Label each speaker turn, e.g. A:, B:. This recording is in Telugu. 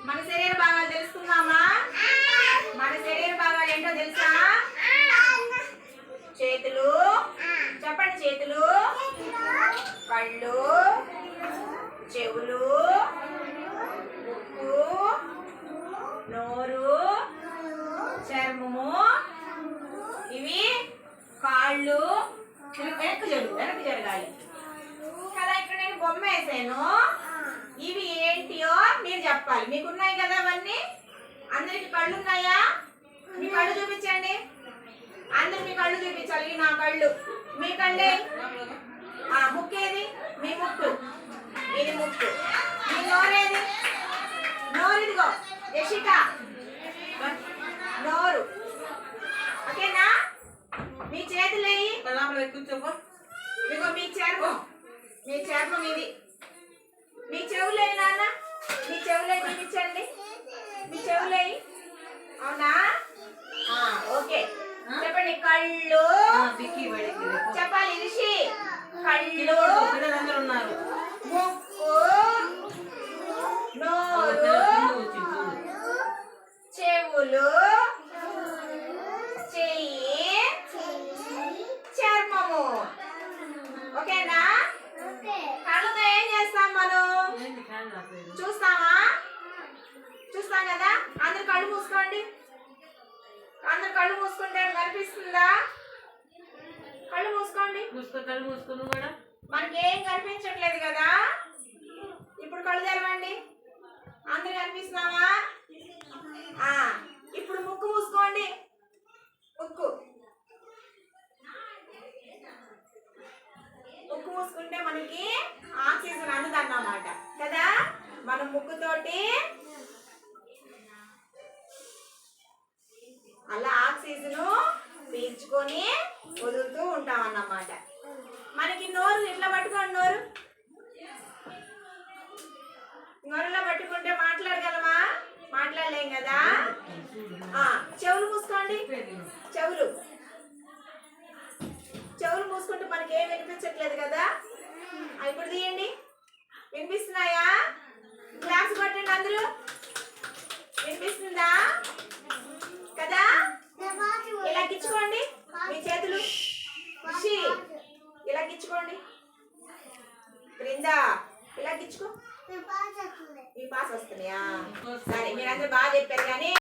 A: మన శరీర భాగాలు తెలుసుకుందామా? మన శరీర భాగాలు ఏంటో తెలుసా? చేతులు, చెప్పండి. చేతులు, కళ్ళు, చెవులు, ముక్కు, నోరు, చర్మము, ఇవి కాళ్ళు. వెనక్కి జరగాలి కదా. ఇక్కడ నేను బొమ్మ వేసాను. ఇవి ఏంటియో మీరు చెప్పాలి. మీకున్నాయి కదా అవన్నీ. అందరికి కళ్ళు ఉన్నాయా? మీ కళ్ళు చూపించండి. అందరు మీ కళ్ళు చూపించాలి. ఇవి నా కళ్ళు. మీ కళ్ళే. ముక్కు ఏది? మీ ముక్కు. ఇది ముక్కు. మీ నోరేది? నోరు ఇదిగో యశిక, నోరు. ఓకేనా? మీ చేతులు ఇదిగో మీ చర్మం. మీ చర్మం ఇది. మీ చెవులే నాన్న. మీ చెవులే చూపించండి. మీ చెవులే. అవునా? ఓకే చెప్పండి. కళ్ళు చెప్పాలి. రిషి కళ్ళు, ముక్కు, నోరు, చెవులు, చెయ్యి, చర్మము. ఓకేనా? కళ్ళతో ఏం చేస్తాం మనం? చూస్తామా? చూస్తాం కదా. అందరు కళ్ళు మూసుకోండి. అందరు కళ్ళు మూసుకుంటే కనిపిస్తుందా? కళ్ళు మూసుకోండి.
B: కళ్ళు మూసుకుని కూడా
A: మనకి ఏం కనిపించట్లేదు కదా. ఇప్పుడు కళ్ళు తెరవండి. అందరు కనిపిస్తున్నావా? ఇప్పుడు ముక్కు మూసుకోండి. ముక్కు ముక్కు మూసుకుంటే మనకి ఆక్సిజన్ అందుదన్నమాట కదా. మనం ముక్కుతోటి అలా ఆక్సిజన్ పీల్చుకొని వదులుతూ ఉంటాం అన్నమాట. మనకి నోరు ఇట్లా పట్టుకోండి. నోరు నోరులో పట్టుకుంటే మాట్లాడగలమా? మాట్లాడలేం కదా. చెవులు మూసుకోండి. చెవులు చెవులు మూసుకుంటే మనకి ఏం వినిపించట్లేదు కదా. ఇప్పుడు తీయండి. వినిపిస్తున్నాయా? గ్లాస్ కొట్టండి అందరూ. వినిపిస్తుందా కదా? ఇలా గిచ్చుకోండి. మీ చేతులు ఇలా గిచ్చుకోండి. బృందా ఇలా గిచ్చుకో. మీ పాస్ వస్తున్నాయా? సరే మీరందరూ బాగా చెప్పారు కానీ